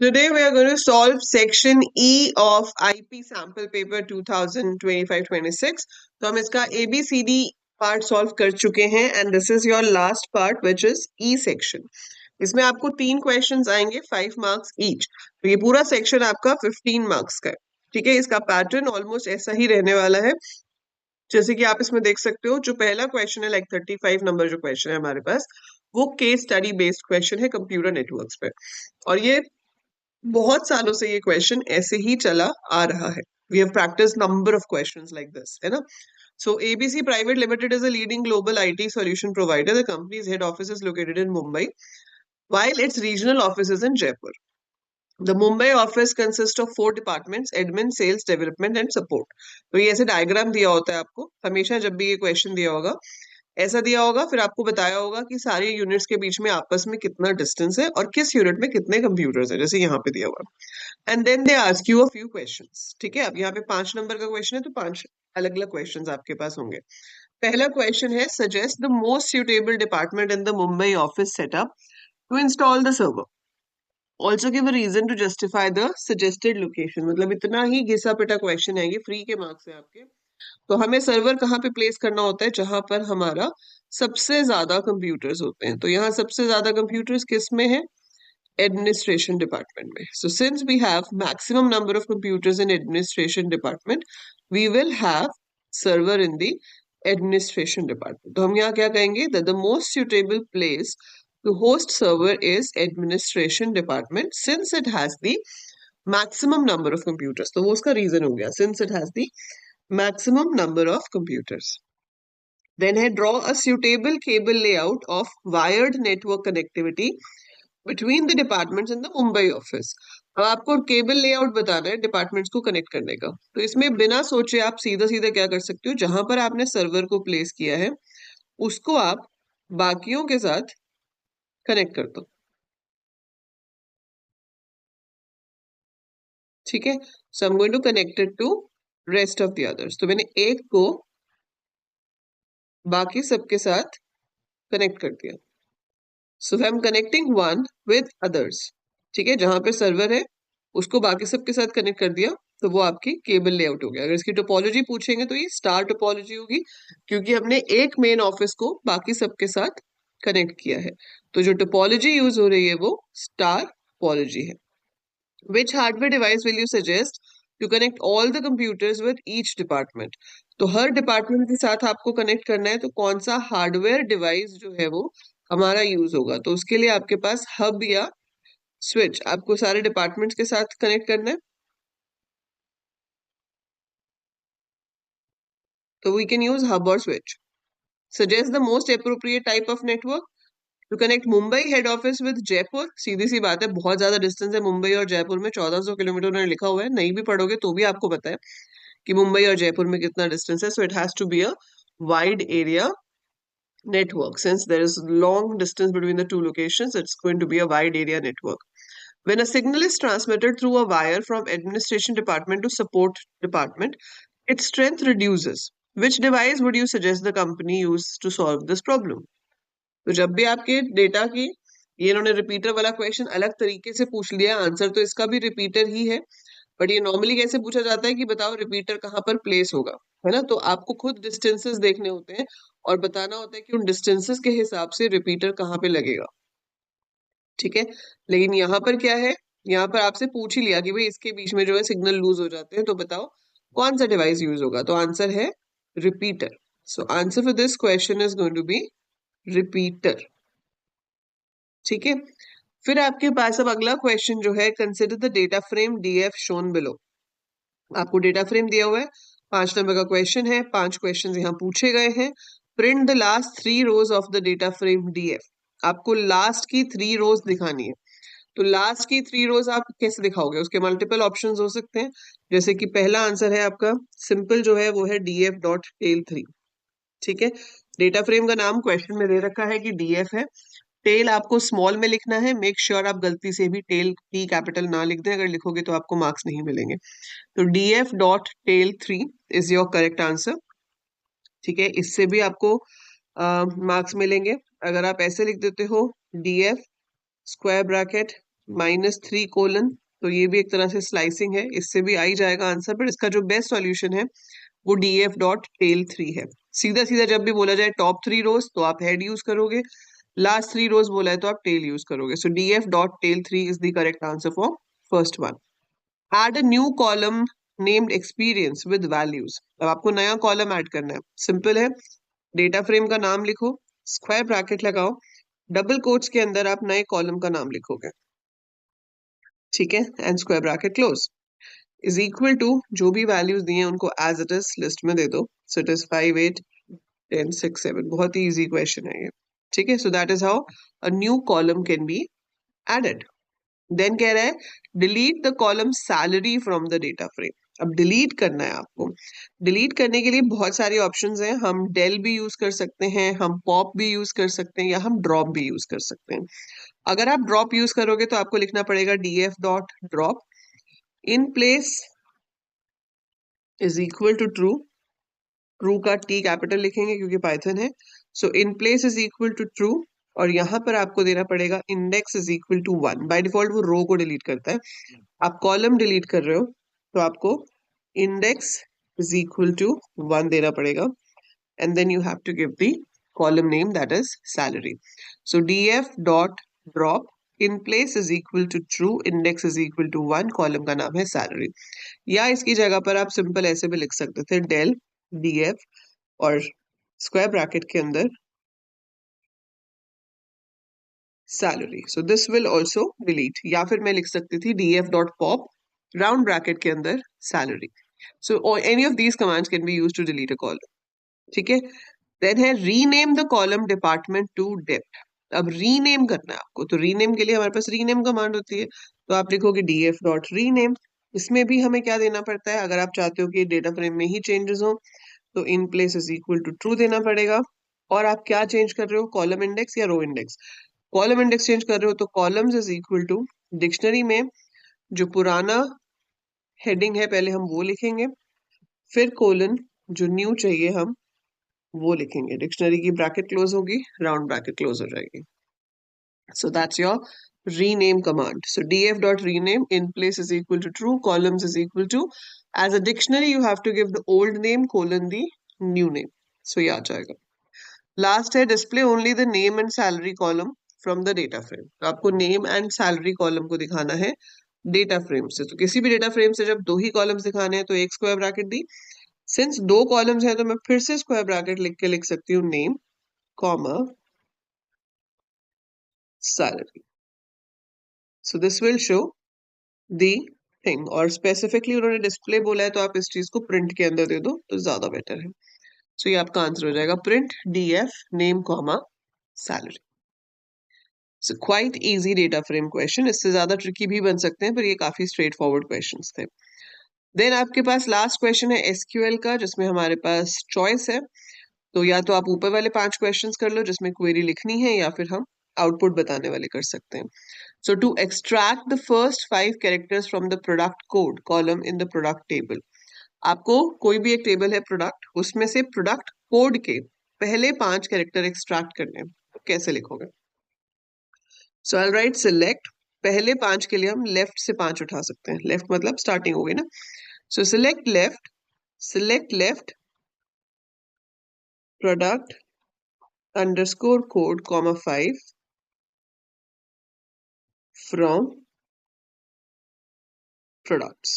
Today we are going to solve section E of IP sample paper 2025-26. तो हम इसका ABCD part solve कर चुके हैं and this is your last part which is E section. इसमें आपको 3 questions आएंगे 5 marks each. तो ये पूरा section आपका 15 marks का है. ठीक है, इसका pattern almost ऐसा ही रहने वाला है. जैसे कि आप इसमें देख सकते हो, जो पहला क्वेश्चन है लाइक 35 नंबर जो क्वेश्चन है हमारे पास, वो केस स्टडी बेस्ड क्वेश्चन है कंप्यूटर नेटवर्क्स पे. और ये बहुत सालों से ये क्वेश्चन ऐसे ही चला आ रहा है. We have practice number of questions like this, है ना. So ABC Private Limited is a leading global IT solution provider. The company's head office is located in Mumbai, while its regional office is in Jaipur. The Mumbai office consists of 4 departments: admin, sales, development and support. तो ये ऐसे diagram दिया होता है आपको हमेशा जब भी ये क्वेश्चन दिया होगा, ऐसा दिया होगा, फिर आपको बताया होगा कि सारे यूनिट्स के बीच में आपस में कितना डिस्टेंस है और किस यूनिट में कितने कंप्यूटर्स है, जैसे यहाँ पे दिया हुआ. And then they ask you a few questions. ठीक है, अब यहाँ पे 5 नंबर का क्वेश्चन है तो 5 अलग अलग क्वेश्चंस आपके पास होंगे. पहला क्वेश्चन है, suggest the most suitable department in the Mumbai office setup to install the server. Also give a reason to justify the suggested location. मतलब इतना ही घिसा पिटा क्वेश्चन है, ये फ्री के मार्क्स है आपके. तो हमें सर्वर कहाँ पे प्लेस करना होता है, जहां पर हमारा सबसे ज्यादा कंप्यूटर्स होते हैं. तो यहाँ सबसे ज्यादा कंप्यूटर्स किस में है? एडमिनिस्ट्रेशन डिपार्टमेंट में. So since we have maximum number of computers in administration department, we will have server in the administration department. तो हम यहाँ क्या कहेंगे, that the most suitable place to host server is administration department since it has the maximum number of computers. तो वो उसका reason हो गया, since it has the maximum number of computers. Then I draw a suitable cable layout of wired network connectivity between the departments in the Mumbai office. अब आपको cable layout बताना है departments को कनेक्ट करने का. तो इसमें बिना सोचे आप सीधा सीधा क्या कर सकते हो, जहां पर आपने सर्वर को प्लेस किया है उसको आप बाकियों के साथ कनेक्ट कर दो. ठीक है, so I am going to connect it to rest of the others. तो मैंने एक को बाकी सबके साथ कनेक्ट कर दिया. So I am connecting one with others. ठीक है, जहां पे सर्वर है उसको बाकी सबके साथ कनेक्ट कर दिया, तो वो आपकी केबल लेआउट हो गया. अगर इसकी टोपोलॉजी पूछेंगे तो ये स्टार टोपोलॉजी होगी, क्योंकि हमने एक मेन ऑफिस को बाकी सबके साथ कनेक्ट किया है. तो जो टोपोलॉजी यूज हो रही है वो स्टार टोपोलॉजी है. Which hardware device will you suggest to connect all the computers with each department? तो हर डिपार्टमेंट के साथ आपको कनेक्ट करना है, तो कौन सा हार्डवेयर डिवाइस जो है वो हमारा यूज होगा. तो उसके लिए आपके पास हब या स्विच, आपको सारे डिपार्टमेंट्स के साथ कनेक्ट करना है. तो वी कैन यूज हब और switch. Suggest the most appropriate type of network to connect Mumbai head office with Jaipur. सीधी सी बात है, बहुत ज्यादा डिस्टेंस है मुंबई और जयपुर में, 1400 किलोमीटर उन्होंने लिखा हुआ है, नहीं भी पढ़ोगे तो भी आपको पता है कि मुंबई और जयपुर में कितना डिस्टेंस है. So it has to be a wide area network. Since there is long distance between the two locations, it's going to be a wide area network. When a signal is transmitted through a wire from administration department to support department, its strength reduces. Which device would you suggest the company use to solve this problem? तो जब भी आपके data की, ये इन्होंने repeater वाला question अलग तरीके से पूछ लिया, आंसर तो इसका भी रिपीटर ही है, बट ये नॉर्मली कैसे पूछा जाता है कि बताओ रिपीटर कहाँ पर प्लेस होगा, है ना. तो आपको खुद डिस्टेंसेस देखने होते हैं और बताना होता है कि उन डिस्टेंसेस के हिसाब से रिपीटर कहाँ पे लगेगा. ठीक है, लेकिन यहाँ पर क्या है, यहाँ पर आपसे पूछ ही लिया कि भाई इसके बीच में जो है सिग्नल लूज हो जाते हैं, तो बताओ कौन सा डिवाइस यूज होगा. तो आंसर है repeater. So answer for this question is going to be repeater. ठीक है, फिर आपके पास अब अगला क्वेश्चन जो है, consider the data frame DF shown below. आपको डेटा फ्रेम दिया हुआ है, 5 नंबर का क्वेश्चन है, 5 क्वेश्चन यहाँ पूछे गए हैं. Print the last 3 rose of the data frame DF. आपको लास्ट की 3 रोज दिखानी है. तो लास्ट की 3 रोज आप कैसे दिखाओगे, उसके मल्टीपल ऑप्शंस हो सकते हैं. जैसे कि पहला आंसर है आपका सिंपल जो है वो है डीएफ डॉट टेल 3. ठीक है, डेटा फ्रेम का नाम क्वेश्चन में दे रखा है कि डीएफ है. टेल आपको स्मॉल में लिखना है, मेक श्योर आप गलती से भी टेल टी कैपिटल ना लिख दें, अगर लिखोगे तो आपको मार्क्स नहीं मिलेंगे. तो df dot tail 3 is your correct answer. ठीक है, इससे भी आपको मार्क्स मिलेंगे. अगर आप ऐसे लिख देते हो डीएफ स्क्वायर ब्रैकेट -3 कोलन, तो ये भी एक तरह से स्लाइसिंग है, इससे भी आ ही जाएगा आंसर, बट इसका जो बेस्ट सॉल्यूशन है वो df डॉट टेल 3 है। सीधा सीधा जब भी बोला जाए टॉप 3 रोज तो आप हेड यूज करोगे, लास्ट 3 रोज बोला है तो आप टेल यूज करोगे। So df dot tail 3 is the correct answer for first one. Add a new column named experience with values। अब आपको नया कॉलम ऐड करना है, सिंपल है, डेटा फ्रेम का नाम लिखो, स्क्वायर ब्रैकेट लगाओ, डबल कोट्स के अंदर आप नए कॉलम का नाम लिखोगे, ठीक है, and square bracket close, is equal to जो भी वैल्यूज दिए हैं उनको एज इट इज लिस्ट में दे दो। So it is 5 8 10 6 7। बहुत ही इजी क्वेश्चन है ये, ठीक है। So that is how a new column can be added. Then कह रहा है delete the column salary from the data frame. अब डिलीट करना है आपको। डिलीट करने के लिए बहुत सारे ऑप्शंस हैं, हम डेल भी यूज कर सकते हैं, हम पॉप भी यूज कर सकते हैं, या हम ड्रॉप भी यूज कर सकते हैं। अगर आप ड्रॉप यूज करोगे तो आपको लिखना पड़ेगा df dot drop in place is equal to true, true का टी कैपिटल लिखेंगे क्योंकि पाइथन है। So in place is equal to true, और यहाँ पर आपको देना पड़ेगा index is equal to 1। By default वो रो को डिलीट करता है, आप कॉलम डिलीट कर रहे हो तो आपको इंडेक्स इज इक्वल टू 1 देना पड़ेगा, and then you have to give the column name that is salary. So df dot drop in place is equal to true, index is equal to 1, column का नाम है salary। या इसकी जगह पर आप सिंपल ऐसे भी लिख सकते थे del df और स्क्वायर ब्रैकेट के अंदर salary। So this will also delete, या फिर मैं लिख सकती थी df dot pop round bracket के अंदर salary। So or any of these commands can be used to delete a column, ठीक है। देन है rename the column department to dept. अब रीनेम करना है आपको, तो रीनेम के लिए हमारे पास रीनेम कमांड होती है, तो आप लिखोगे df डॉट रीनेम। इसमें भी हमें क्या देना पड़ता है, अगर आप चाहते हो कि डेटा फ्रेम में ही चेंजेस हो तो in place is equal to true देना पड़ेगा। और आप क्या चेंज कर रहे हो, कॉलम इंडेक्स या row index. Column index change कर रहे हो तो columns is equal to dictionary में जो पुराना हेडिंग है पहले हम वो लिखेंगे, फिर कोलन जो न्यू चाहिए हम वो लिखेंगे, डिक्शनरी की ब्रैकेट क्लोज होगी, राउंड ब्रैकेट क्लोज हो जाएगी। So that's your rename command. So df dot rename in place is equal to true, columns is equal to, as a dictionary you have to give the old name colon the new name. So ये आ जाएगा। Last है display only the name and salary column from the data frame। तो आपको name and salary column को दिखाना है data frame से, तो किसी भी डेटा फ्रेम से जब दो ही कॉलम्स दिखाने हैं तो एक स्क्वायर ब्रैकेट दी। सिंस दो कॉलम्स हैं तो मैं फिर से स्क्वायर ब्रैकेट लिख के लिख सकती हूँ name comma salary। So this will show the thing, और स्पेसिफिकली उन्होंने डिस्प्ले बोला है तो आप इस चीज को प्रिंट के अंदर दे दो तो ज्यादा बेटर है। सो ये आपका आंसर हो जाएगा print df name comma salary. So quite easy data frame question, इससे ज्यादा ट्रिकी भी बन सकते हैं पर ये काफी स्ट्रेट फॉरवर्ड क्वेश्चंस थे। देन आपके पास लास्ट क्वेश्चन है एसक्यूएल का, जिसमें हमारे पास चॉइस है, तो या तो आप ऊपर वाले 5 क्वेश्चंस कर लो जिसमें क्वेरी लिखनी है, या फिर हम आउटपुट बताने वाले कर सकते हैं। So to extract the first 5 characters from the product code column in the product table, आपको कोई भी एक टेबल है प्रोडक्ट, उसमें से प्रोडक्ट कोड के पहले 5 कैरेक्टर एक्सट्रैक्ट करने हैं, तो कैसे लिखोगे। सो आई राइट सिलेक्ट, पहले 5 के लिए हम लेफ्ट से 5 उठा सकते हैं, लेफ्ट मतलब स्टार्टिंग हो गई ना। सो select left product underscore code comma 5 from products.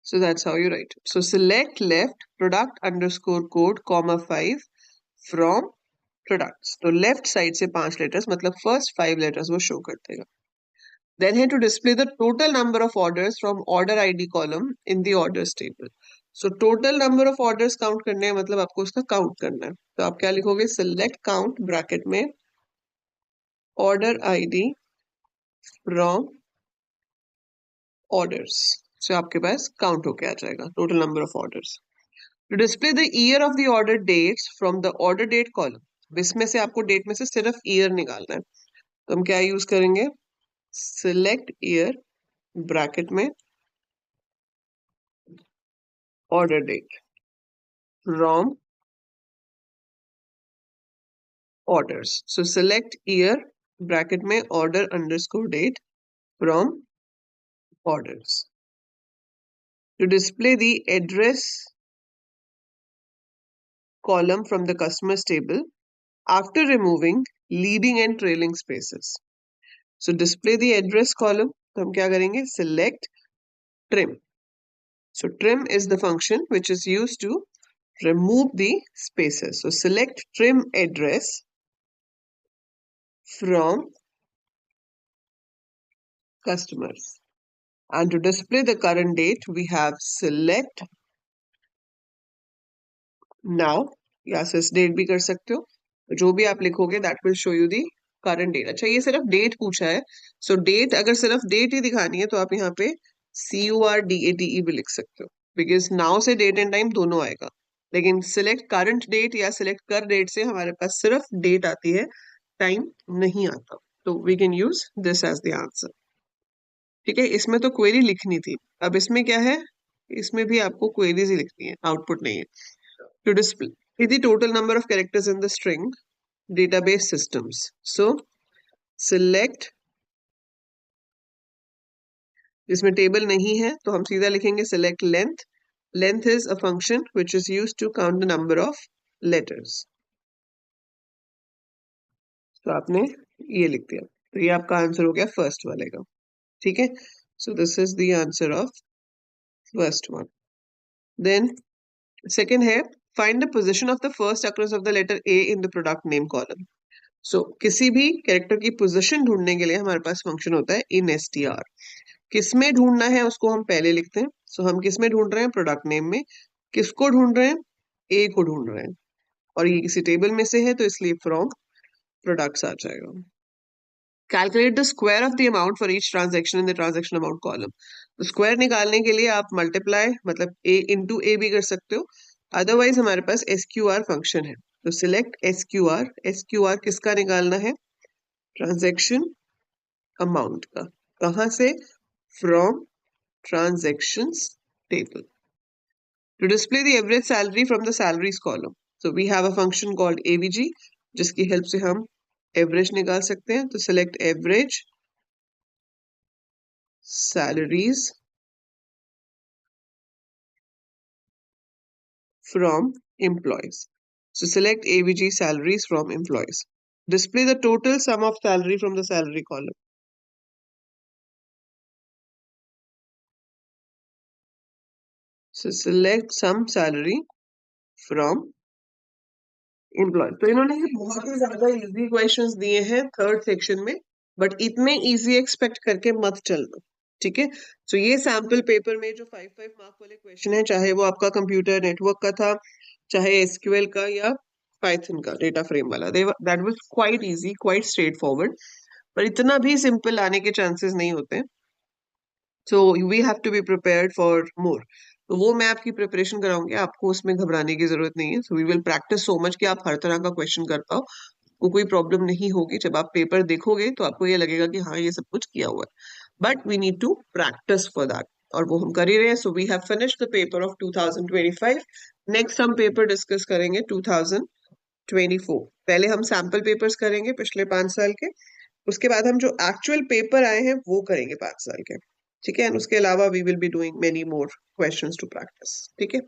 So that's how you write it. So select left product underscore code comma 5 from products. तो left side से 5 letters मतलब first 5 letters वो show कर देगा। Then here to display the total number of orders from order ID column in the orders table. So total number of orders count करने हैं मतलब आपको उसका count करना है। तो आप क्या लिखोगे, select count bracket में order ID from orders। So आपके पास count होके आ जाएगा total number of orders। To display the year of the order dates from the order date column, इसमें से आपको डेट में से सिर्फ ईयर निकालना है, तो हम क्या यूज करेंगे, सिलेक्ट ईयर ब्रैकेट में order date from orders. So select year bracket में order underscore date from orders to display the address column from the customers table after removing leading and trailing spaces. So display the address column. तो हम क्या करेंगे? Select trim. So trim is the function which is used to remove the spaces. So select trim address from customers. And to display the current date, we have select now. या सिर्फ date भी कर सकते हो, जो भी आप लिखोगे that will show you the current date. अच्छा, ये सिर्फ डेट पूछा है, सो डेट अगर सिर्फ डेट ही दिखानी है तो आप यहाँ पे CURDATE भी लिख सकते हो, बिकॉज नाउ से डेट एंड टाइम दोनों आएगा। लेकिन सिलेक्ट करंट डेट या सिलेक्ट कर डेट से हमारे पास सिर्फ डेट आती है, टाइम नहीं आता, तो we can use this as the answer. ठीक है, इसमें तो क्वेरी लिखनी थी, अब इसमें क्या है, इसमें भी आपको क्वेरीज ही लिखनी है, आउटपुट नहीं है। To display the total number of characters in the string database systems. So select, इसमें टेबल नहीं है तो हम सीधा लिखेंगे select length. Length is a function which is used to count the number of letters. तो आपने ये लिख दिया, तो ये आपका आंसर हो गया फर्स्ट वाले का। ठीक है, so this is the answer of first one. Then second है, find the position of the first occurrence of the letter A in the product name column. So किसी भी कैरेक्टर की पोजीशन ढूंढने के लिए हमारे पास फंक्शन होता है instr. किसमें ढूंढना है उसको हम पहले लिखते हैं। सो हम किसमें ढूंढ रहे हैं? प्रोडक्ट नेम में। किसको ढूंढ रहे हैं? ए को ढूंढ रहे हैं, और ये किसी टेबल में से है तो इसलिए फ्रॉम प्रोडक्ट्स आ जाएगा। Calculate the square of the amount for each transaction in the transaction amount column. तो स्क्वायर निकालने के लिए आप मल्टीप्लाई मतलब ए इंटू ए भी कर सकते हो, अदरवाइज हमारे पास SQR फंक्शन है। तो सिलेक्ट SQR। SQR किसका निकालना है? ट्रांजेक्शन अमाउंट का। कहां से? From transactions table. To display the average salary from the salaries column, so we have a function called AVG जिसकी हेल्प से हम एवरेज निकाल सकते हैं। तो select average salaries from employees. So select AVG salaries from employees. Display the total sum of salary from the salary column. So select sum salary from employees. तो इन्होंने ये बहुत ही ज्यादा इजी क्वेश्चंस दिए हैं थर्ड सेक्शन में, but इतने easy expect करके मत चलना। ठीक है, तो ये सैम्पल पेपर में जो 5 मार्क वाले क्वेश्चन है, चाहे वो आपका कंप्यूटर नेटवर्क का था, चाहे SQL का या पाइथन का डेटा फ्रेम वाला, that was quite easy, quite straightforward, पर इतना भी सिंपल आने के चांसेस नहीं होते, so we have to be prepared for more. तो वो मैं आपकी प्रिपरेशन कराऊंगी, आपको उसमें घबराने की जरूरत नहीं है। So we will practice so much कि आप हर तरह का क्वेश्चन कर पाओ, को कोई प्रॉब्लम नहीं होगी। जब आप पेपर देखोगे तो आपको ये लगेगा कि हाँ ये सब कुछ किया हुआ है, but we need to practice for that, और वो हम कर ही रहे हैं। So we have finished the paper of 2025। Next हम पेपर डिस्कस करेंगे 2024। पहले हम सैम्पल पेपर्स करेंगे पिछले 5 साल के, उसके बाद हम जो एक्चुअल पेपर आए हैं वो करेंगे 5 साल के। ठीक है, एंड उसके अलावा we will be doing many more questions to practice. ठीक है।